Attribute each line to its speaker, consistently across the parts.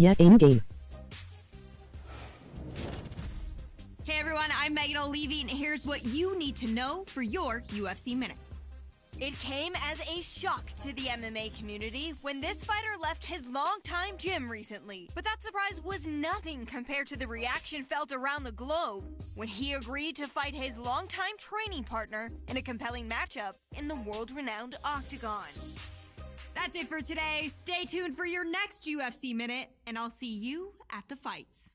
Speaker 1: yet in-game.
Speaker 2: Hey everyone, I'm Megan O'Leary, and here's what you need to know for your UFC Minute. It came as a shock to the MMA community when this fighter left his longtime gym recently. But that surprise was nothing compared to the reaction felt around the globe when he agreed to fight his longtime training partner in a compelling matchup in the world-renowned Octagon. That's it for today. Stay tuned for your next UFC Minute, and I'll see you at the fights.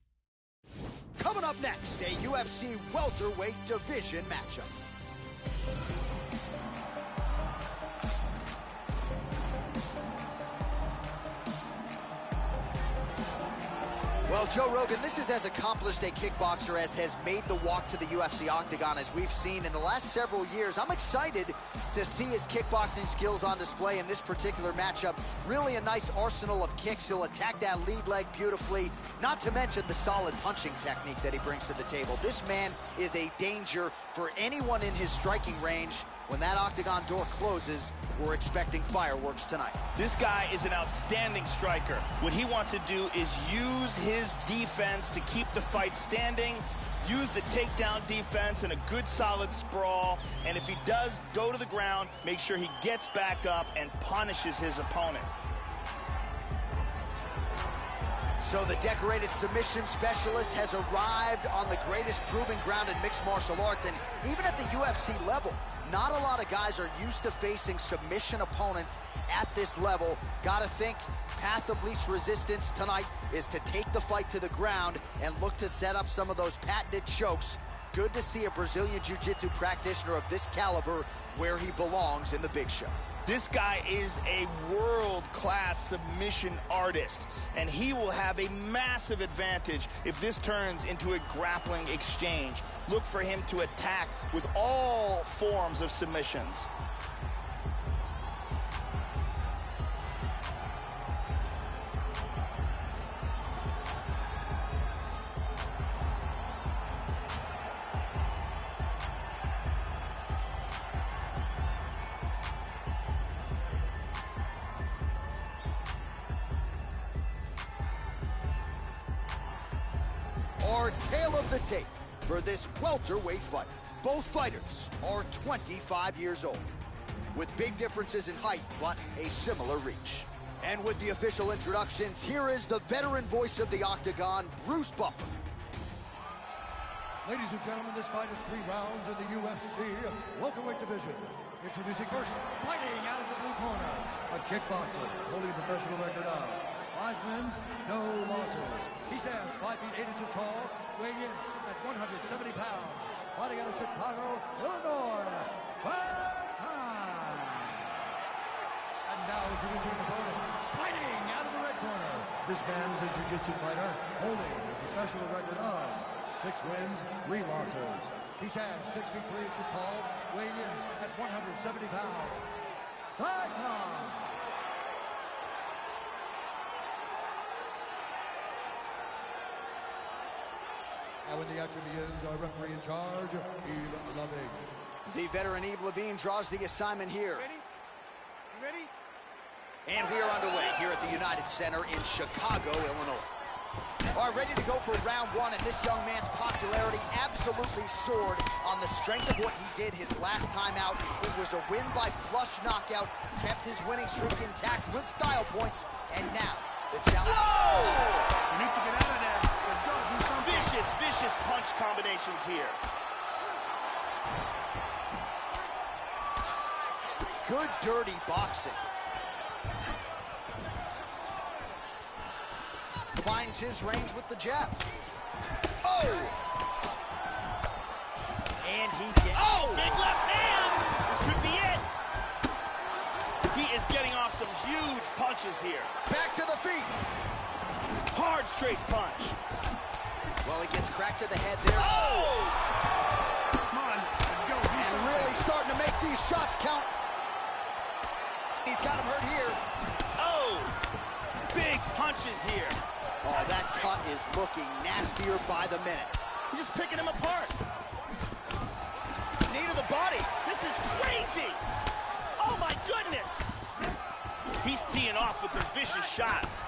Speaker 3: Coming up next, a UFC welterweight division matchup. Well, Joe Rogan, this is as accomplished a kickboxer as has made the walk to the UFC Octagon as we've seen in the last several years. I'm excited to see his kickboxing skills on display in this particular matchup. Really a nice arsenal of kicks. He'll attack that lead leg beautifully, not to mention the solid punching technique that he brings to the table. This man is a danger for anyone in his striking range. When that Octagon door closes, we're expecting fireworks tonight.
Speaker 4: This guy is an outstanding striker. What he wants to do is use his defense to keep the fight standing, use the takedown defense and a good solid sprawl, and if he does go to the ground, make sure he gets back up and punishes his opponent.
Speaker 3: So the decorated submission specialist has arrived on the greatest proving ground in mixed martial arts, and even at the UFC level, not a lot of guys are used to facing submission opponents at this level. Gotta think path of least resistance tonight is to take the fight to the ground and look to set up some of those patented chokes. Good to see a Brazilian Jiu-Jitsu practitioner of this caliber where he belongs in the big show.
Speaker 4: This guy is a world-class submission artist, and he will have a massive advantage if this turns into a grappling exchange. Look for him to attack with all forms of submissions.
Speaker 3: Our tale of the tape for this welterweight fight. Both fighters are 25 years old, with big differences in height, but a similar reach. And with the official introductions, here is the veteran voice of the Octagon, Bruce Buffer.
Speaker 5: Ladies and gentlemen, this fight is 3 rounds in the UFC welterweight division. Introducing first, fighting out of the blue corner, a kickboxer holding a professional record of 5 wins, no losses. He stands 5 feet 8 inches tall, weighing in at 170 pounds. Fighting out of Chicago, Illinois. Fight time! And now introducing his opponent, fighting out of the red corner. This man is a jiu-jitsu fighter, holding a professional record of 6 wins, 3 losses. He stands 6 feet 3 inches tall, weighing in at 170 pounds. Cyclops! And when the action begins, our referee in charge, Yves Loving.
Speaker 3: The veteran Yves Levine draws the assignment here.
Speaker 6: Ready? You ready?
Speaker 3: And we are underway here at the United Center in Chicago, Illinois. All right, ready to go for round 1, and this young man's popularity absolutely soared on the strength of what he did his last time out. It was a win by flush knockout, kept his winning streak intact with style points, and now the challenge.
Speaker 4: Oh!
Speaker 6: You need to get out of there. Let's go. Do something.
Speaker 4: Vicious punch combinations here.
Speaker 3: Good dirty boxing. Finds his range with the jab. Oh! And he gets...
Speaker 4: Oh! Big left hand! This could be it. He is getting off some huge punches here.
Speaker 3: Back to the feet.
Speaker 4: Hard straight punch.
Speaker 3: Well, he gets cracked to the head there.
Speaker 4: Oh!
Speaker 6: Come on. Let's go. Do
Speaker 3: And
Speaker 6: something.
Speaker 3: really starting to make these shots count. He's got him hurt here.
Speaker 4: Oh! Big punches here.
Speaker 3: Oh, that cut is looking nastier by the minute.
Speaker 4: He's just picking him apart. Knee to the body. This is crazy. Oh, my goodness. He's teeing off with some vicious shots.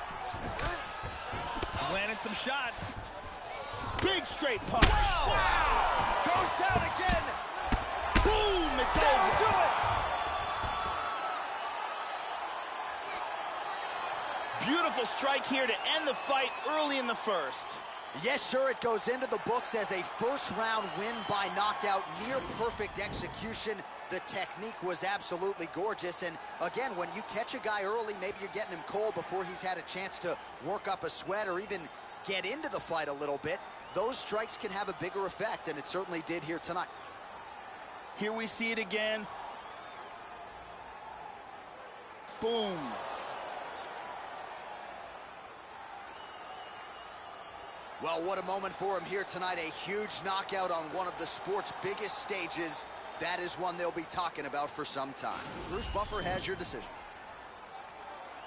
Speaker 4: Landed some shots. Big straight punch.
Speaker 3: Wow! Goes down again.
Speaker 4: Boom! It's
Speaker 3: That'll
Speaker 4: over.
Speaker 3: do it.
Speaker 4: Beautiful strike here to end the fight early in the first.
Speaker 3: Yes, sir, it goes into the books as a first-round win by knockout, near-perfect execution. The technique was absolutely gorgeous, and again, when you catch a guy early, maybe you're getting him cold before he's had a chance to work up a sweat or even get into the fight a little bit. Those strikes can have a bigger effect, and it certainly did here tonight.
Speaker 4: Here we see it again. Boom.
Speaker 3: Well, what a moment for him here tonight. A huge knockout on one of the sport's biggest stages. That is one they'll be talking about for some time. Bruce Buffer has your decision.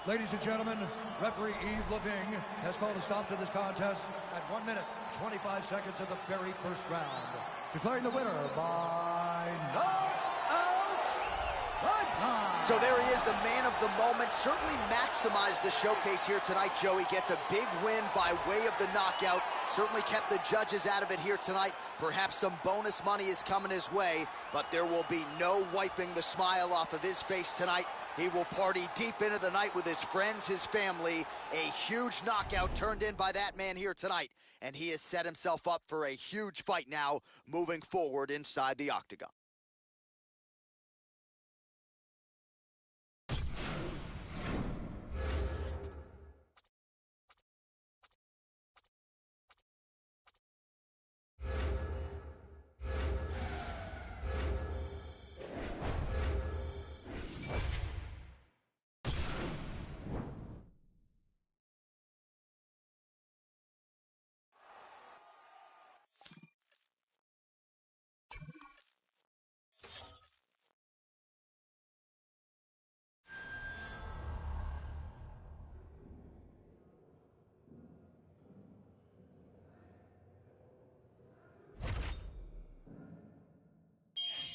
Speaker 5: Ladies and gentlemen, referee Yves Leving has called a stop to this contest at 1 minute, 25 seconds of the very first round. Declaring the winner by knockout, lifetime.
Speaker 3: So there he is, the man of the moment. Certainly maximized the showcase here tonight, Joey. Gets a big win by way of the knockout. Certainly kept the judges out of it here tonight. Perhaps some bonus money is coming his way, but there will be no wiping the smile off of his face tonight. He will party deep into the night with his friends, his family. A huge knockout turned in by that man here tonight, and he has set himself up for a huge fight now moving forward inside the octagon.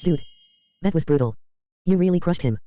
Speaker 1: Dude. That was brutal. You really crushed him.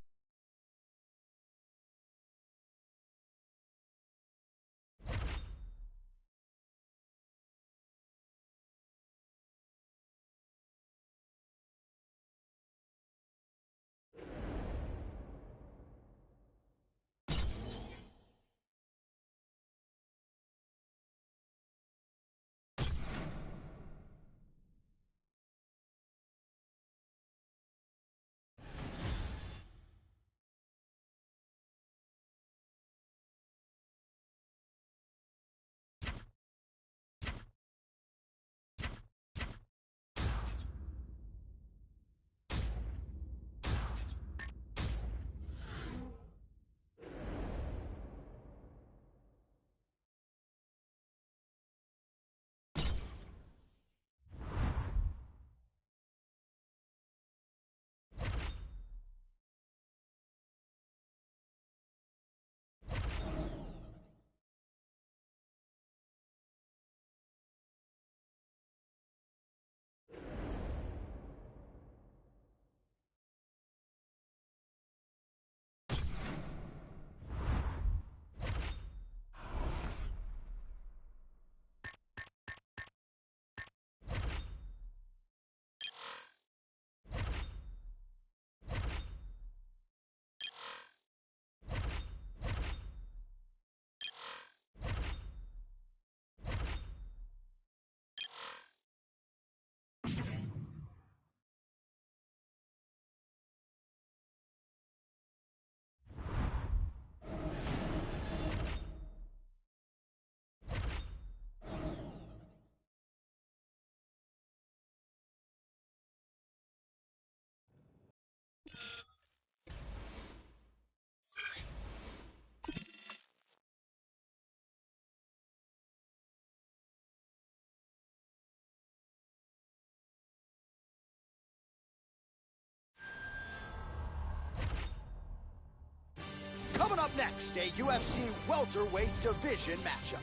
Speaker 3: Coming up next, a UFC welterweight division matchup.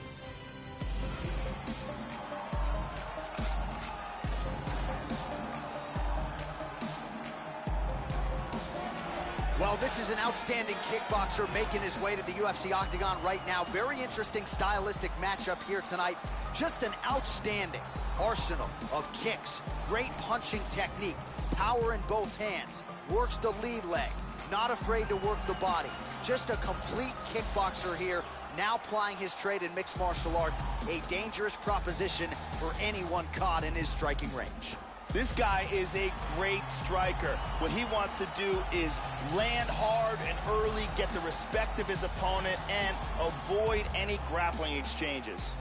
Speaker 3: Well, this is an outstanding kickboxer making his way to the UFC octagon right now. Very interesting stylistic matchup here tonight. Just an outstanding arsenal of kicks, great punching technique, power in both hands, works the lead leg, not afraid to work the body. Just a complete kickboxer here, now plying his trade in mixed martial arts, a dangerous proposition for anyone caught in his striking range.
Speaker 4: This guy is a great striker. What he wants to do is land hard and early, get the respect of his opponent, and avoid any grappling exchanges.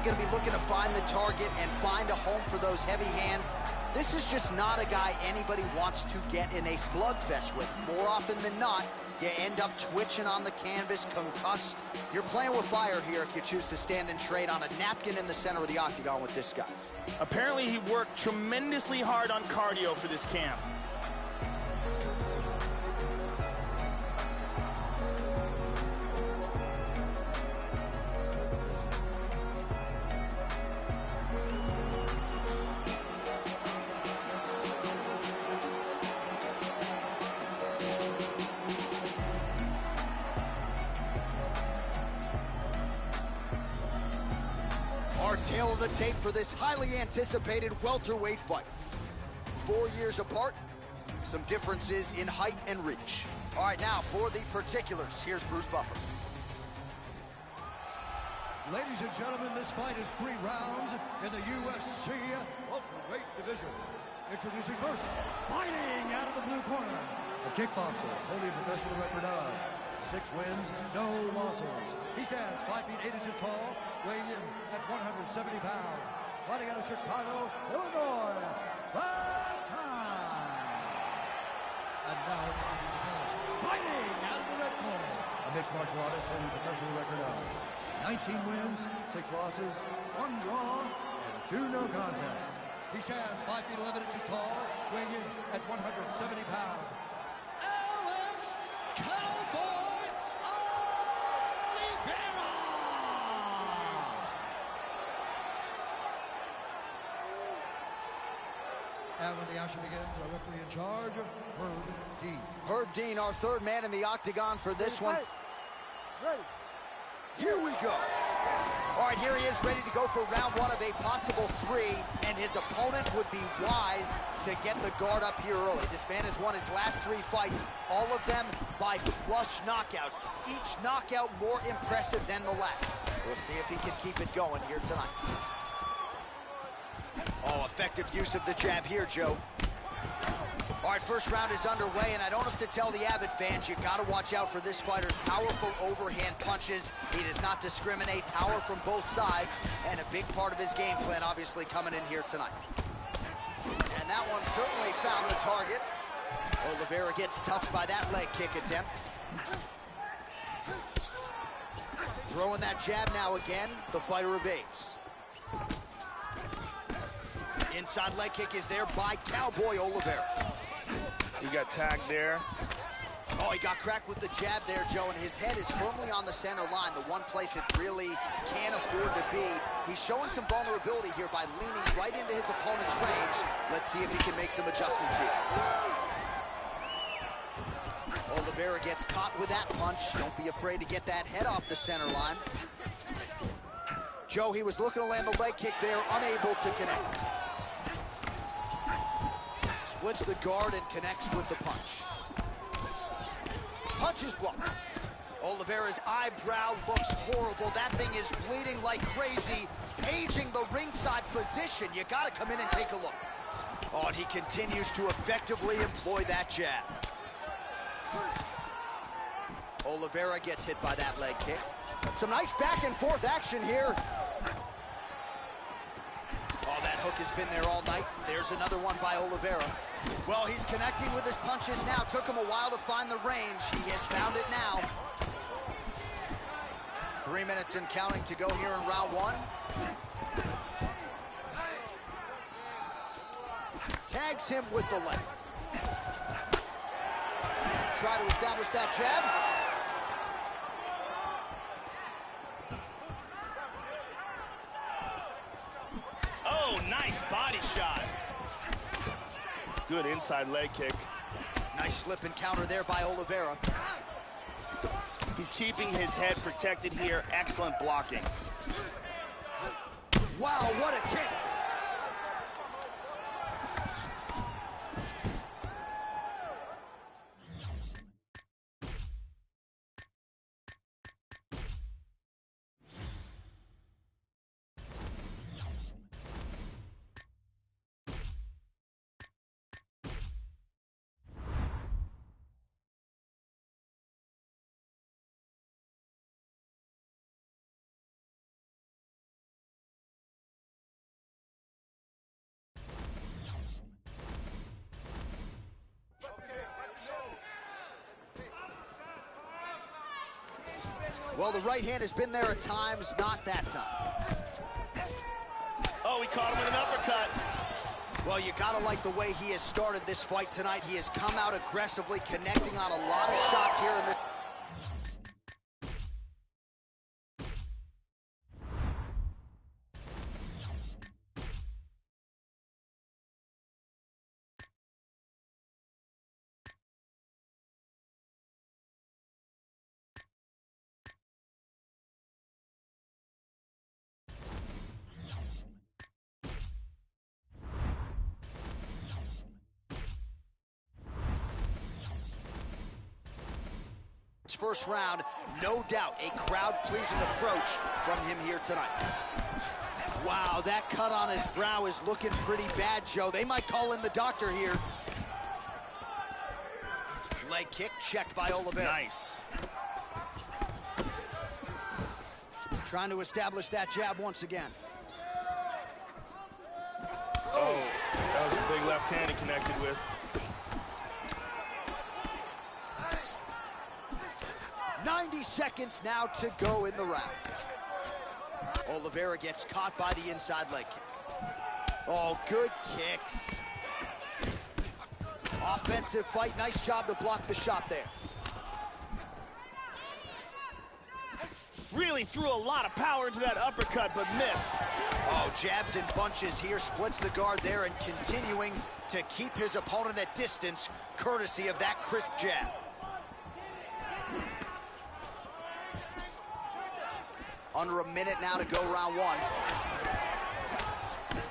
Speaker 3: Going to be looking to find the target and find a home for those heavy hands. This is just not a guy anybody wants to get in a slugfest with. More often than not, you end up twitching on the canvas, concussed. You're playing with fire here if you choose to stand and trade on a napkin in the center of the octagon with this guy.
Speaker 4: Apparently, he worked tremendously hard on cardio for this camp.
Speaker 3: Our tail of the tape for this highly anticipated welterweight fight. 4 years apart, some differences in height and reach. All right, now for the particulars, here's Bruce Buffer.
Speaker 5: Ladies and gentlemen, this fight is 3 rounds in the UFC welterweight division. Introducing first, fighting out of the blue corner, a kickboxer holding a professional record of 6 wins, no losses. He stands 5 feet 8 inches tall, weighing in at 170 pounds. Fighting out of Chicago, Illinois, prime time. And now, fighting out of the red corner, a mixed martial artist holding a professional record of 19 wins, 6 losses, 1 draw, and 2 no contests. He stands 5 feet 11 inches tall, weighing in at 170 pounds. Alex Cowboy Oliveira! And when the action begins, our referee in charge, Herb Dean.
Speaker 3: Herb Dean, our third man in the octagon for this one.
Speaker 6: Ready.
Speaker 3: Here we go. All right, here he is, ready to go for round 1 of a possible 3, and his opponent would be wise to get the guard up here early. This man has won his last 3 fights, all of them by flush knockout. Each knockout more impressive than the last. We'll see if he can keep it going here tonight. Oh, effective use of the jab here, Joe. All right, first round is underway, and I don't have to tell the avid fans, you got to watch out for this fighter's powerful overhand punches. He does not discriminate, power from both sides, and a big part of his game plan obviously coming in here tonight. And that one certainly found the target. Oliveira gets touched by that leg kick attempt. Throwing that jab now again, the fighter evades. Inside leg kick is there by Cowboy Oliveira.
Speaker 4: He got tagged there.
Speaker 3: Oh, he got cracked with the jab there, Joe, and his head is firmly on the center line, the one place it really can't afford to be. He's showing some vulnerability here by leaning right into his opponent's range. Let's see if he can make some adjustments here. Oliveira gets caught with that punch. Don't be afraid to get that head off the center line. Joe, he was looking to land the leg kick there, unable to connect. Splits the guard and connects with the punch. Punch is blocked. Oliveira's eyebrow looks horrible. That thing is bleeding like crazy. Paging the ringside position. You gotta come in and take a look. Oh, and he continues to effectively employ that jab. Oliveira gets hit by that leg kick. Some nice back and forth action here. Oh, that hook has been there all night. There's another one by Oliveira. Well, he's connecting with his punches now. Took him a while to find the range. He has found it now. 3 minutes and counting to go here in round 1. Tags him with the left. Try to establish that jab.
Speaker 4: Nice body shot. Good inside leg kick.
Speaker 3: Nice slip and counter there by Oliveira.
Speaker 4: He's keeping his head protected here. Excellent blocking.
Speaker 3: Wow, what a kick. Well, the right hand has been there at times, not that time.
Speaker 4: Oh, he caught him with an uppercut.
Speaker 3: Well, you gotta like the way he has started this fight tonight. He has come out aggressively, connecting on a lot of shots here in the... First round, no doubt a crowd-pleasing approach from him here tonight. Wow, that cut on his brow is looking pretty bad, Joe. They might call in the doctor here. Leg kick checked by Oliveira.
Speaker 4: Nice.
Speaker 3: Trying to establish that jab once again.
Speaker 4: Oh, that was a big left hand he connected with.
Speaker 3: 90 seconds now to go in the round. Oliveira gets caught by the inside leg kick. Oh, good kicks. Offensive fight, nice job to block the shot there.
Speaker 4: Really threw a lot of power into that uppercut, but missed.
Speaker 3: Oh, jabs and bunches here, splits the guard there and continuing to keep his opponent at distance, courtesy of that crisp jab. Under a minute now to go round one.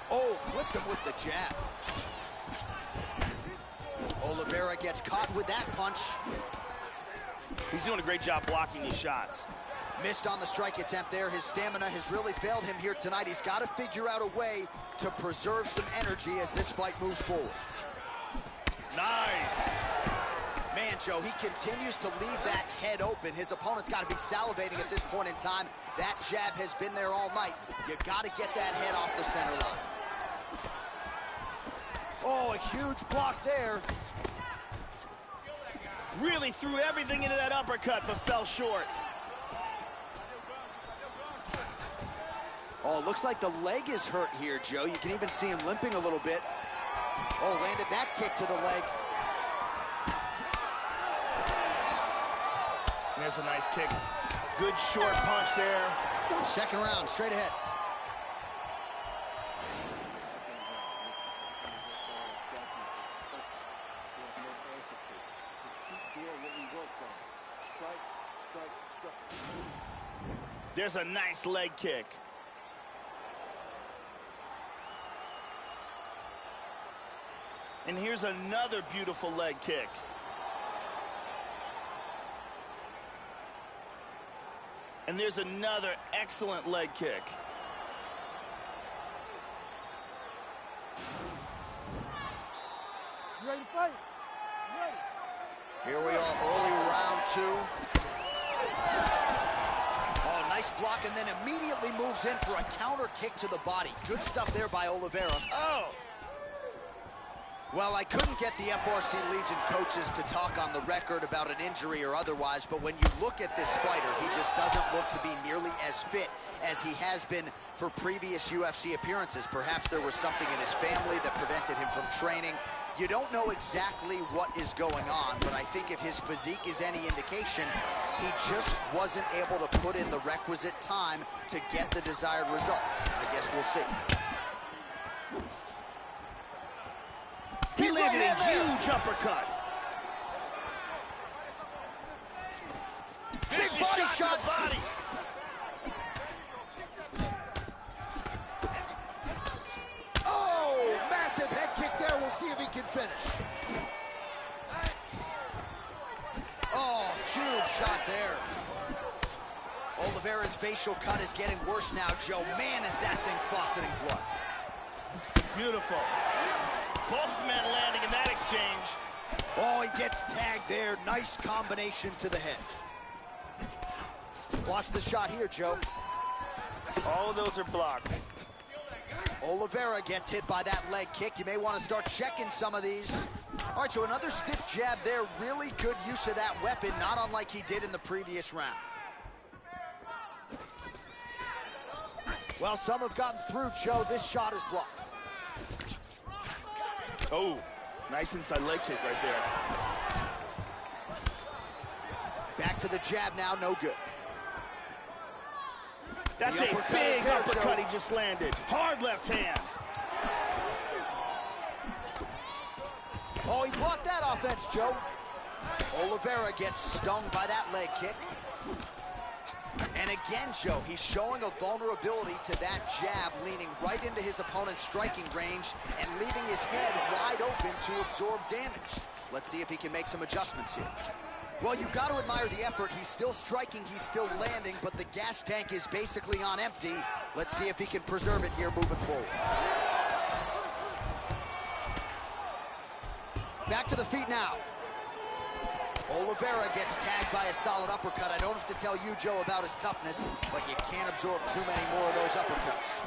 Speaker 3: Oh, clipped him with the jab. Oliveira gets caught with that punch.
Speaker 4: He's doing a great job blocking these shots.
Speaker 3: Missed on the strike attempt there. His stamina has really failed him here tonight. He's got to figure out a way to preserve some energy as this fight moves forward.
Speaker 4: Nice.
Speaker 3: Man, Joe, he continues to leave that head open. His opponent's got to be salivating at this point in time. That jab has been there all night. You got to get that head off the center line. Oh, a huge block there.
Speaker 4: Really threw everything into that uppercut, but fell short.
Speaker 3: Oh, looks like the leg is hurt here, Joe. You can even see him limping a little bit. Oh, landed that kick to the leg.
Speaker 4: There's a nice kick. Good short punch there.
Speaker 3: Second round, straight ahead.
Speaker 4: There's a nice leg kick. And here's another beautiful leg kick. And there's another excellent leg kick.
Speaker 6: You ready to fight? You ready?
Speaker 3: Here we are, early round two. Oh, nice block, and then immediately moves in for a counter kick to the body. Good stuff there by Oliveira.
Speaker 4: Oh!
Speaker 3: Well, I couldn't get the FRC Legion coaches to talk on the record about an injury or otherwise, but when you look at this fighter, he just doesn't look to be nearly as fit as he has been for previous UFC appearances. Perhaps there was something in his family that prevented him from training. You don't know exactly what is going on, but I think if his physique is any indication, he just wasn't able to put in the requisite time to get the desired result. I guess we'll see.
Speaker 4: He landed a huge uppercut.
Speaker 3: Big body shot.
Speaker 4: Body.
Speaker 3: Oh, massive head kick there. We'll see if he can finish. Oh, huge shot there. Oliveira's facial cut is getting worse now, Joe. Man, is that thing fauceting blood.
Speaker 4: Beautiful. Both men landing in that exchange.
Speaker 3: Oh, he gets tagged there. Nice combination to the head. Watch the shot here, Joe.
Speaker 4: All of those are blocked.
Speaker 3: Oliveira gets hit by that leg kick. You may want to start checking some of these. All right, so another stiff jab there. Really good use of that weapon, not unlike he did in the previous round. Well, some have gotten through, Joe. This shot is blocked.
Speaker 4: Oh, nice inside leg kick right there.
Speaker 3: Back to the jab now, no good.
Speaker 4: That's a big uppercut he just landed. Hard left hand.
Speaker 3: Oh, he blocked that offense, Joe. Oliveira gets stung by that leg kick. And again, Joe, he's showing a vulnerability to that jab, leaning right into his opponent's striking range and leaving his head wide open to absorb damage. Let's see if he can make some adjustments here. Well, you've got to admire the effort. He's still striking, he's still landing, but the gas tank is basically on empty. Let's see if he can preserve it here moving forward. Back to the feet now. Oliveira gets tagged by a solid uppercut. I don't have to tell you, Joe, about his toughness, but you can't absorb too many more of those uppercuts.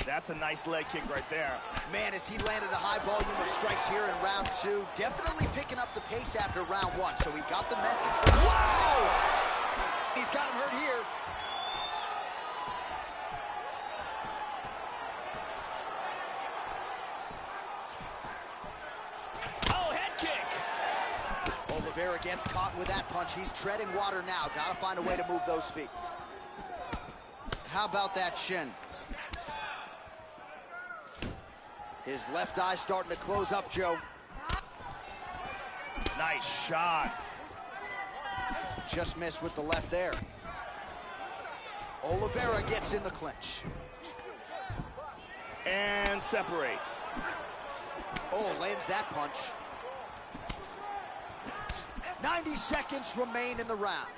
Speaker 4: That's a nice leg kick right there.
Speaker 3: Man, as he landed a high volume of strikes here in round two, definitely picking up the pace after round one. So he got the message from... Whoa! He's got him hurt here.
Speaker 4: Oh, head kick!
Speaker 3: Oliveira gets caught with that punch. He's treading water now. Got to find a way to move those feet. How about that shin? His left eye starting to close up, Joe.
Speaker 4: Nice shot.
Speaker 3: Just missed with the left there. Oliveira gets in the clinch.
Speaker 4: And separate.
Speaker 3: Oh, lands that punch. 90 seconds remain in the round.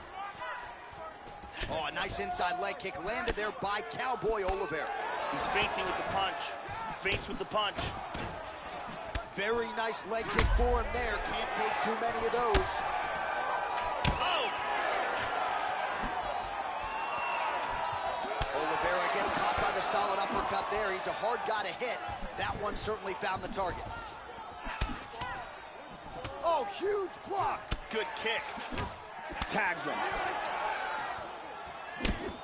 Speaker 3: Oh, a nice inside leg kick landed there by Cowboy Oliveira.
Speaker 4: He's feinting with the punch. Feints with the punch.
Speaker 3: Very nice leg kick for him there. Can't take too many of those.
Speaker 4: Oh!
Speaker 3: Oliveira gets caught by the solid uppercut there. He's a hard guy to hit. That one certainly found the target. Oh, huge block.
Speaker 4: Good kick. Tags him.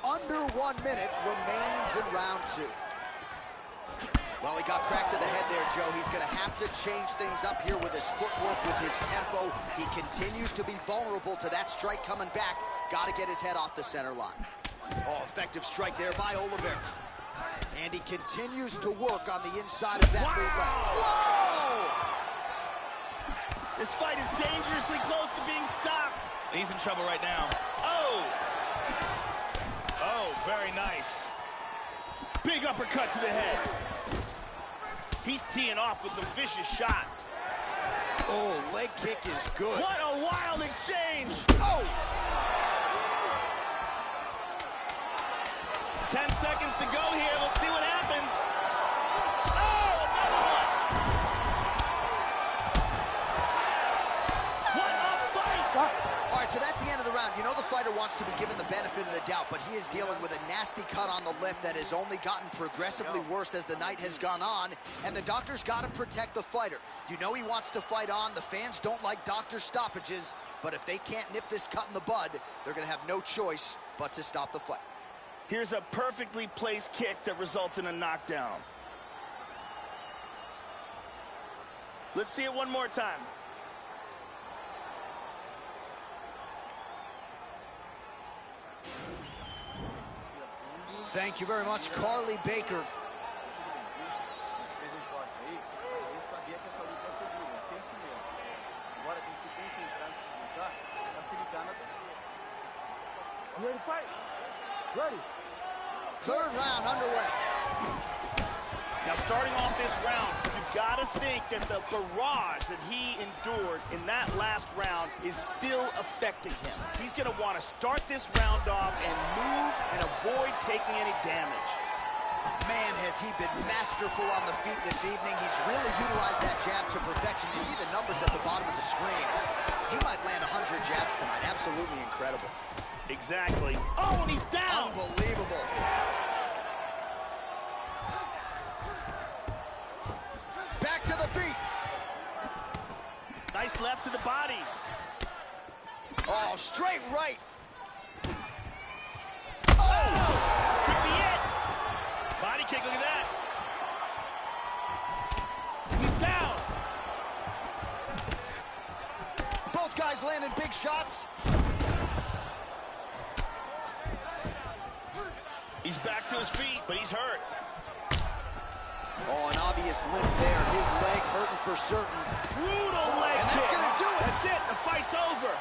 Speaker 3: Under 1 minute remains in round two. Well, he got cracked to the head there, Joe. He's going to have to change things up here with his footwork, with his tempo. He continues to be vulnerable to that strike coming back. Got to get his head off the center line. Oh, effective strike there by Oliveira. And he continues to work on the inside of that lead leg. Whoa!
Speaker 4: This fight is dangerously close to being stopped. He's in trouble right now. Oh! Oh, very nice. Big uppercut to the head. He's teeing off with some vicious shots.
Speaker 3: Oh, leg kick is good.
Speaker 4: What a wild exchange!
Speaker 3: Oh!
Speaker 4: 10 seconds to go here. Let's see what happens. Oh, another one! What a fight!
Speaker 3: All right, so that's the end of the round. You know the fighter wants to be given the benefit of the doubt, but he is dealing with a nasty cut on the lip that has only gotten progressively worse as the night has gone on, and the doctor's got to protect the fighter. You know he wants to fight on. The fans don't like doctor stoppages, but if they can't nip this cut in the bud, they're going to have no choice but to stop the fight.
Speaker 4: Here's a perfectly placed kick that results in a knockdown. Let's see it one more time.
Speaker 3: Thank you very much, Carly Baker.
Speaker 7: Agora tem sequência entrar antes de lutar, facilitando a corrida.
Speaker 6: You ready to fight? Ready.
Speaker 3: Third round underway.
Speaker 4: Now, starting off this round, you've got to think that the barrage that he endured in that last round is still affecting him. He's going to want to start this round off and move and avoid taking any damage.
Speaker 3: Man, has he been masterful on the feet this evening. He's really utilized that jab to perfection. You see the numbers at the bottom of the screen. He might land 100 jabs tonight. Absolutely incredible.
Speaker 4: Exactly. Oh, and he's down.
Speaker 3: Unbelievable. Back to the feet.
Speaker 4: Nice left to the body.
Speaker 3: Oh, straight right.
Speaker 4: This could be it. Body kick, look at that. He's down.
Speaker 3: Both guys landing big shots.
Speaker 4: He's back to his feet, but he's hurt.
Speaker 3: Oh, an obvious limp there. His leg hurting for certain.
Speaker 4: Brutal leg
Speaker 3: And
Speaker 4: kick.
Speaker 3: that's gonna do it.
Speaker 4: That's it. The fight's over.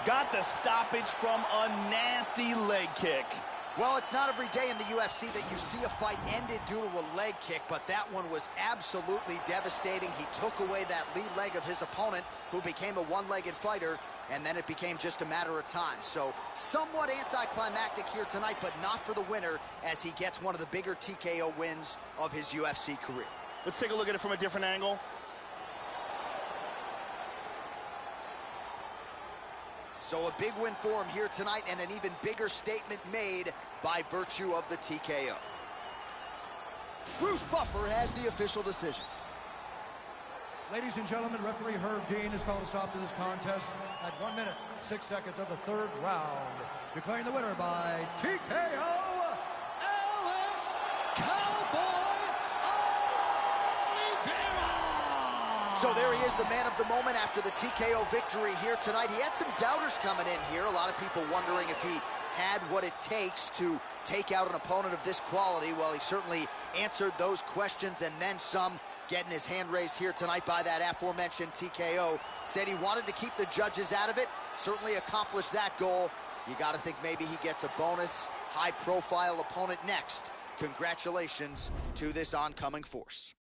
Speaker 4: Got the stoppage from a nasty leg kick.
Speaker 3: Well, it's not every day in the UFC that you see a fight ended due to a leg kick, but that one was absolutely devastating. He took away that lead leg of his opponent, who became a one-legged fighter, and then it became just a matter of time. So somewhat anticlimactic here tonight, but not for the winner, as he gets one of the bigger TKO wins of his UFC career.
Speaker 4: Let's take a look at it from a different angle.
Speaker 3: So a big win for him here tonight, and an even bigger statement made by virtue of the TKO. Bruce Buffer has the official decision.
Speaker 5: Ladies and gentlemen, referee Herb Dean has called a stop to this contest at 1 minute, 6 seconds of the third round. Declaring the winner by TKO, Alex Cowboy Oliveira!
Speaker 3: So there he is, the man of the moment after the TKO victory here tonight. He had some doubters coming in here. A lot of people wondering if he had what it takes to take out an opponent of this quality. Well, he certainly answered those questions and then some, getting his hand raised here tonight by that aforementioned TKO. Said he wanted to keep the judges out of it. Certainly accomplished that goal. You got to think maybe he gets a bonus, high-profile opponent next. Congratulations to this oncoming force.